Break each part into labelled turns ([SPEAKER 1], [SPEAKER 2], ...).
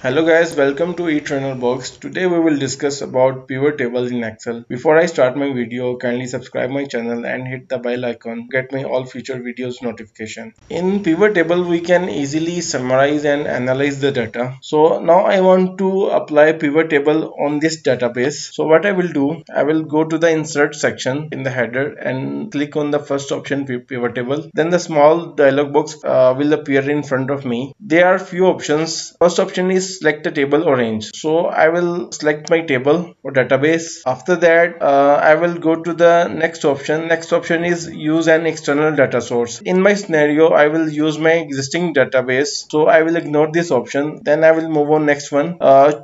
[SPEAKER 1] Hello guys, welcome to eTrainerBox. Today we will discuss about pivot tables in Excel. Before I start my video, kindly subscribe my channel and hit the bell icon to get my all future videos notification. In pivot table, we can easily summarize and analyze the data. So now I want to apply pivot table on this database. So what I will do, I will go to the insert section in the header and click on the first option pivot table. Then the small dialog box will appear in front of me. There are few options. First option is select a table or range. So I will select my table or database. After that, I will go to the next option. Next option is use an external data source. In my scenario, I will use my existing database. So I will ignore this option. Then I will move on next one.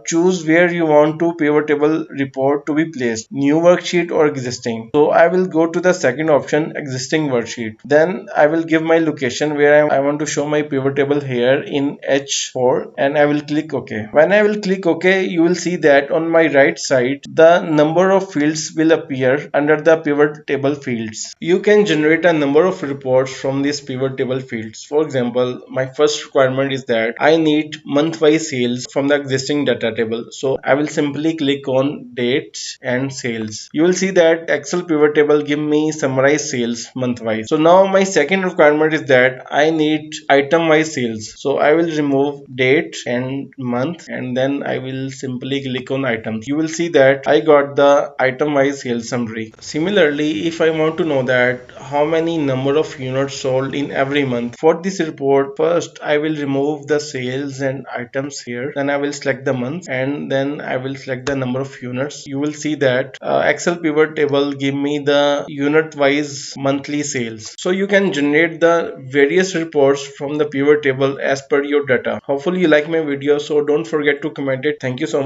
[SPEAKER 1] Choose where you want to pivot table report to be placed. New worksheet or existing. So I will go to the second option, existing worksheet. Then I will give my location where I want to show my pivot table here in H4 and I will click OK. When I will click OK, you will see that on my right side, the number of fields will appear under the pivot table fields. You can generate a number of reports from these pivot table fields. For example, my first requirement is that I need month-wise sales from the existing data table. So I will simply click on dates and sales. You will see that Excel pivot table give me summarized sales month-wise. So now my second requirement is that I need item-wise sales. So I will remove date and month and then I will simply click on items. You will see that I got the item-wise sales summary. Similarly, if I want to know that how many number of units sold in every month, for this report, first I will remove the sales and items here. Then I will select the month and then I will select the number of units. You will see that Excel pivot table give me the unit-wise monthly sales. So you can generate the various reports from the pivot table as per your data. Hopefully you like my video, so don't forget to comment it. Thank you so much.